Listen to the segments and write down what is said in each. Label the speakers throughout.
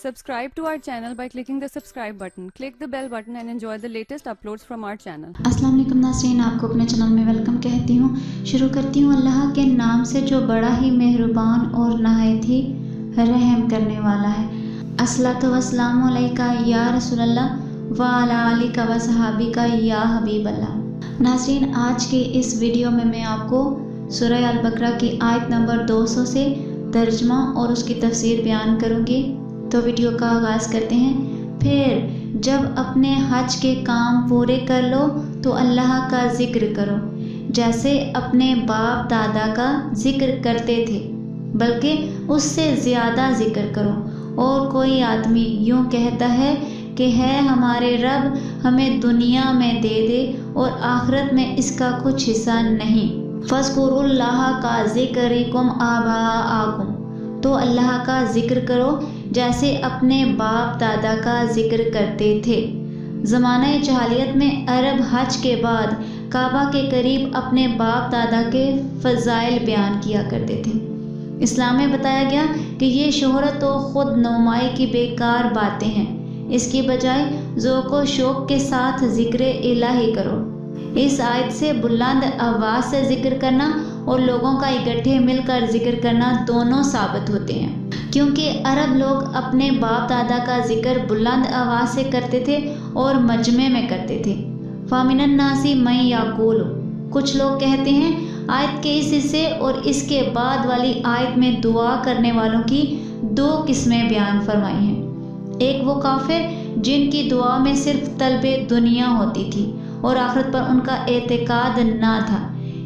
Speaker 1: Subscribe to our channel by clicking the subscribe button. Click the bell button and enjoy the latest uploads from our channel.
Speaker 2: अस्सलाम वालेकुम नाज़रीन, आपको अपने channel में welcome कहती हूँ। शुरू करती हूँ अल्लाह के नाम से जो बड़ा ही मेहरबान और नहायत ही रहम करने वाला है। अस्सलातु वस्सलामु अलैका या रसूलल्लाह व अला आलिका व सहाबिका या हबीबल्लाह। नाज़रीन, आज के इस वीडियो में मैं आपको सूरह अल बकरा की आयत नंबर 200 से तर्जमा और उसकी तफसीर बयान करूँगी। तो वीडियो का आगाज़ करते हैं। फिर जब अपने हज के काम पूरे कर लो तो अल्लाह का ज़िक्र करो जैसे अपने बाप दादा का ज़िक्र करते थे, बल्कि उससे ज़्यादा ज़िक्र करो। और कोई आदमी यूँ कहता है कि है हमारे रब हमें दुनिया में दे दे और आखिरत में इसका कुछ हिस्सा नहीं। फ़ज़्कुरुल्लाह का ज़िक्रिकुम आबाअकुम, तो अल्लाह का ज़िक्र करो जैसे अपने बाप दादा का ज़िक्र करते थे। ज़माना जहालियत में अरब हज के बाद काबा के करीब अपने बाप दादा के फ़ज़ाइल बयान किया करते थे। इस्लाम में बताया गया कि ये शोहरत और ख़ुद नुमाई की बेकार बातें हैं, इसकी बजाय ज़ौक़ व शौक़ के साथ ज़िक्र इलाही करो। इस आयत से बुलंद आवाज़ से ज़िक्र करना और लोगों का इकट्ठे मिलकर ज़िक्र करना दोनों साबित होते हैं, क्योंकि अरब लोग अपने बाप दादा का ज़िक्र बुलंद आवाज़ से करते थे और मजमे में करते थे। फ़ामिनन नासी मैं याकूल, कुछ लोग कहते हैं। आयत के इस हिस्से और इसके बाद वाली आयत में दुआ करने वालों की दो किस्में बयान फरमाई हैं। एक वो काफिर जिनकी दुआ में सिर्फ तलबे दुनिया होती थी और आखिरत पर उनका एतकाद ना था,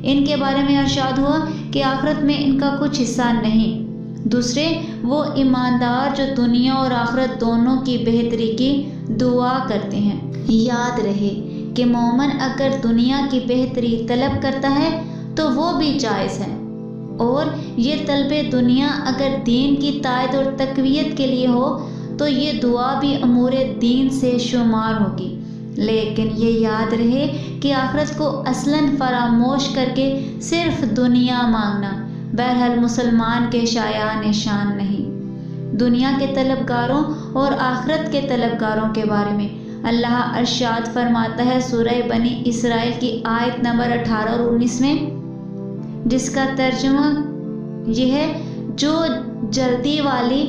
Speaker 2: इनके बारे में इरशाद हुआ कि आखिरत में इनका कुछ हिस्सा नहीं। दूसरे वो ईमानदार जो दुनिया और आखिरत दोनों की बेहतरी की दुआ करते हैं। याद रहे कि मोमिन अगर दुनिया की बेहतरी तलब करता है तो वो भी जायज़ है, और ये तलबे दुनिया अगर दीन की तायद और तकवीयत के लिए हो तो ये दुआ भी अमूरे दीन से शुमार होगी। लेकिन ये याद रहे कि आखिरत को असलन फरामोश करके सिर्फ दुनिया मांगना बहरहाल मुसलमान के शायान शान नहीं। दुनिया के तलबगारों और आखिरत के तलबगारों के बारे में अल्लाह अरशाद फरमाता है सूरह बनी इसराइल की आयत नंबर 18 और 19 में, जिसका तर्जुमा यह है, जो जल्दी वाली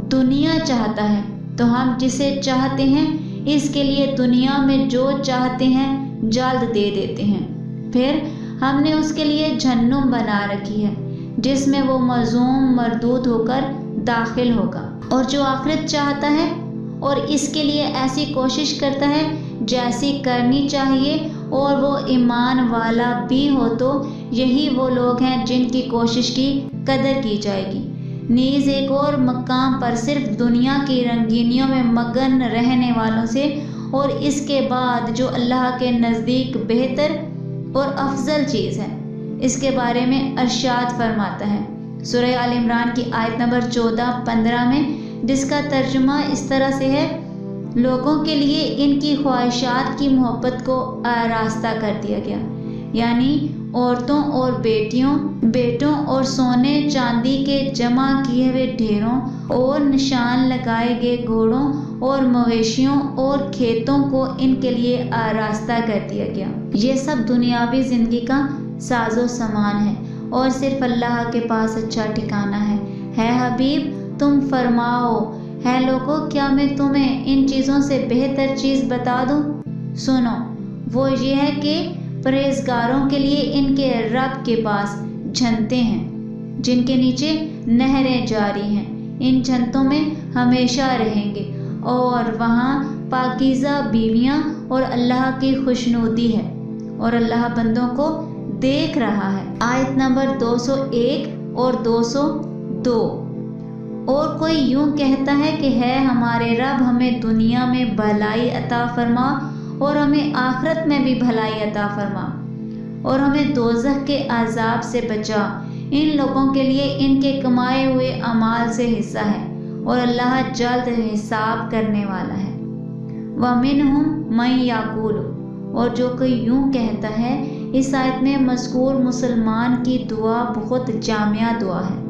Speaker 2: दुनिया चाहता है तो हम जिसे चाहते हैं इसके लिए दुनिया में जो चाहते हैं जल्द दे देते हैं। फिर हमने उसके लिए जहन्नुम बना रखी है जिसमें वो मज़ूम मरदूद होकर दाखिल होगा। और जो आखिरत चाहता है और इसके लिए ऐसी कोशिश करता है जैसी करनी चाहिए और वो ईमान वाला भी हो, तो यही वो लोग हैं जिनकी कोशिश की कदर की जाएगी। नीज़ एक और मकाम पर सिर्फ दुनिया की रंगीनियों में मगन रहने वालों से और इसके बाद जो अल्लाह के नज़दीक बेहतर और अफजल चीज़ है, इसके बारे में अरशाद फरमाता है सूरह आल इमरान की आयत नंबर 14-15 में, जिसका तर्जुमा इस तरह से है, लोगों के लिए इनकी ख्वाहिशात की मोहब्बत को आरास्ता कर दिया गया, यानी औरतों और बेटों और सोने चांदी के जमा किए हुए ढेरों और निशान लगाए गए घोड़ों और मवेशियों और खेतों को इनके लिए आरास्ता कर दिया गया। ये सब दुनियावी ज़िंदगी का साजो सामान है और सिर्फ अल्लाह के पास अच्छा ठिकाना है हबीब तुम फरमाओ, है लोगों क्या मैं तुम्हें इन चीज़ों से बेहतर चीज़ बता दूँ? सुनो, वो ये है कि परहेज़गारों के लिए इनके रब के पास झंते हैं जिनके नीचे नहरें जारी हैं। इन झंतों में हमेशा रहेंगे और वहाँ पाकीज़ा बीवियाँ और अल्लाह की खुशनुदी है और अल्लाह बंदों को देख रहा है। आयत नंबर 201 और 202। और कोई यूँ कहता है कि है हमारे रब हमें दुनिया में भलाई अता फरमा और हमें आखिरत में भी भलाई अता फरमा और हमें दोज़ख के अज़ाब से बचा। इन लोगों के लिए इनके कमाए हुए अमाल से हिस्सा है और अल्लाह जल्द हिसाब करने वाला है। वमिनहुम मैं याकूल, और जो कोई यूँ कहता है। इस आयत में मज़कूर मुसलमान की दुआ बहुत जामिया दुआ है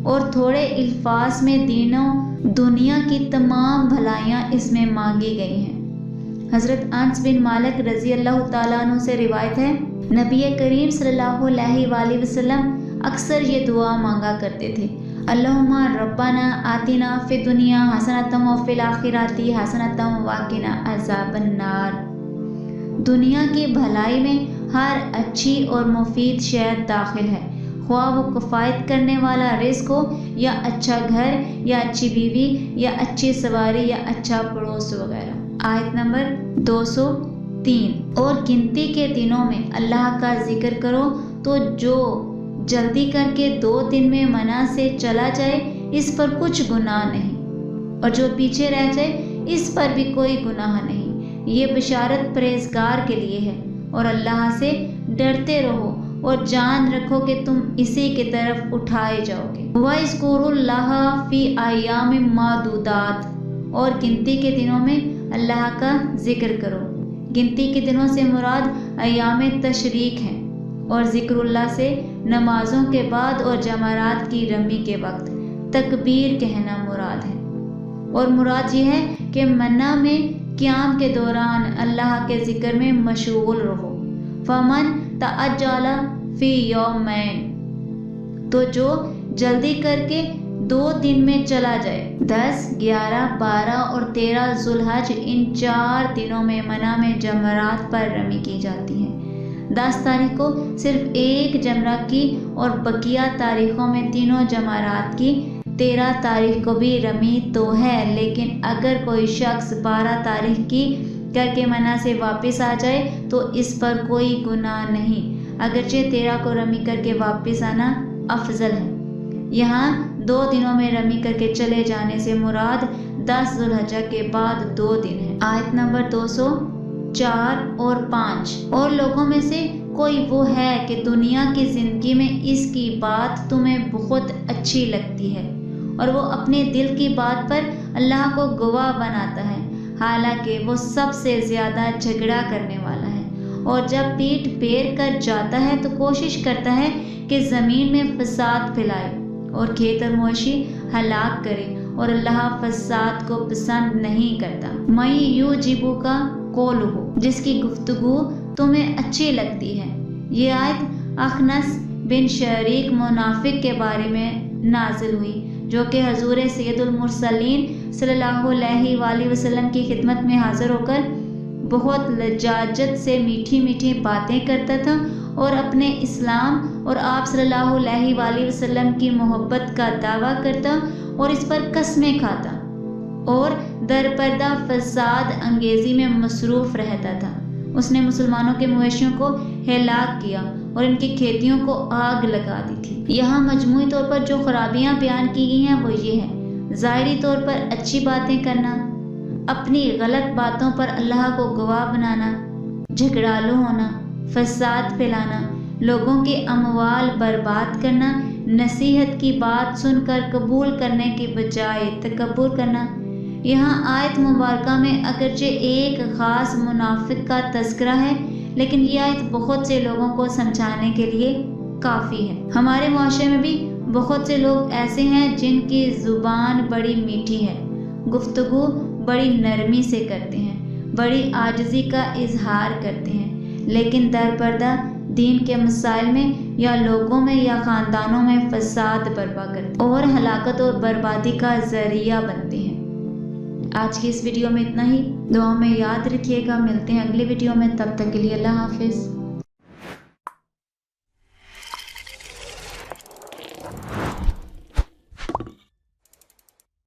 Speaker 2: और थोड़े अल्फाज में दुनिया की तमाम भलाइयाँ इसमें मांगी गई हैं। हज़रत अनस बिन मालिक रज़ी अल्लाह ताला अन्हु से रिवायत है, नबी करीम सल्लल्लाहु अलैहि वसल्लम अक्सर ये दुआ मांगा करते थे, अल्लाहुम्मा रब्बाना आतिना फिद दुनिया हसनतम व फिल आखिराती हसनतम व क़िना अज़ाबन नार। दुनिया की भलाई में हर अच्छी और मुफीद शय दाखिल है, ख्वाह वो किफ़ायत करने वाला रिज़्क़ हो, या अच्छा घर, या अच्छी बीवी, या अच्छी सवारी, या अच्छा पड़ोस वगैरह। आयत नंबर 203। और गिनती के दिनों में अल्लाह का जिक्र करो, तो जो जल्दी करके 2 दिन में मना से चला जाए इस पर कुछ गुनाह नहीं, और जो पीछे रह जाए इस पर भी कोई गुनाह नहीं। ये बिशारत परहेज़गार के लिए है, और अल्लाह से डरते रहो और जान रखो कि तुम इसी की तरफ उठाए जाओगे। वज़्कुरुल्लाह फ़ी अय्यामिम मादूदात। और गिनती के दिनों में अल्लाह का जिक्र करो। गिनती के दिनों से मुराद अय्याम तशरीक हैं, और ज़िक्रुल्लाह से नमाज़ों के बाद और जमरात की रमी के वक्त तकबीर कहना मुराद है। और मुराद ये है कि मन्ना में क़याम के दौरान अल्लाह के ज़िक्र में मशगूल रहो। फ़मन तअज्जल फ़ी यौमैन, तो जो जल्दी करके 2 दिन में चला जाए। 10, 11, 12 और 13 ज़ुल्हज, इन 4 दिनों में मना में जमरात पर रमी की जाती है। 10 तारीख को सिर्फ एक जमरा की, और बकिया तारीखों में तीनों जमरात की। 13 तारीख को भी रमी तो है, लेकिन अगर कोई शख्स 12 तारीख की करके मना से वापस आ जाए तो इस पर कोई गुनाह नहीं, अगरचे 13 को रमी करके वापस आना अफजल है। यहाँ 2 दिनों में रमी करके चले जाने से मुराद 10 ज़ुल्हज्जा के बाद 2 दिन है। आयत नंबर 204 और 5। और लोगों में से कोई वो है कि दुनिया की ज़िंदगी में इसकी बात तुम्हें बहुत अच्छी लगती है, और वो अपने दिल की बात पर अल्लाह को गवाह बनाता है, हालांकि वो सबसे ज़्यादा झगड़ा करने वाला है। और जब पीठ फेर कर जाता है तो कोशिश करता है कि ज़मीन में फसाद फैलाए और खेत और मवेशी हलाक करे, और अल्लाह फसाद को पसंद नहीं करता। मई यू जिबू का कौल हो, जिसकी गुफ्तगू तुम्हें अच्छी लगती है। ये आयत अखनस बिन शरीक मुनाफिक के बारे में नाजिल हुई, जो कि हजूर सैयदुल मुरसलीन सल्लल्लाहु अलैहि वसल्लम की खिदमत में हाजिर होकर बहुत लजाजत से मीठी मीठी बातें करता था, और अपने इस्लाम और आप सल्लल्लाहु अलैहि वसल्लम की मोहब्बत का दावा करता, और इस पर कस्में खाता, और दरपर्दा फसाद अंगेज़ी में मसरूफ़ रहता था। उसने मुसलमानों के मवेशियों को हलाक किया और इनकी खेतियों को आग लगा दी थी। यहाँ मजमूई तौर पर जो खराबियाँ बयान की गई हैं वो ये हैं: ज़ाहिरी तौर पर अच्छी बातें करना, अपनी गलत बातों पर अल्लाह को गवाह बनाना, झगड़ालू होना, फसाद फैलाना, लोगों के अमवाल बर्बाद करना, नसीहत की बात सुनकर कबूल करने की बजाय तकब्बुर करना। यहाँ आयत मुबारका में अगरचे एक ख़ास मुनाफिक का तज़किरा है, लेकिन ये आयत बहुत से लोगों को समझाने के लिए काफ़ी है। हमारे मुआशरे में भी बहुत से लोग ऐसे हैं जिनकी ज़ुबान बड़ी मीठी है, गुफ्तगू बड़ी नरमी से करते हैं, बड़ी आजिज़ी का इजहार करते हैं, लेकिन दरपर्दा दीन के मसाइल में या लोगों में या ख़ानदानों में फसाद बर्पा करते और हलाकत और बर्बादी का ज़रिया बनते हैं। आज की इस वीडियो में इतना ही। दुआ में याद रखिएगा, मिलते हैं अगली वीडियो में, तब तक के लिए अल्लाह हाफिज़।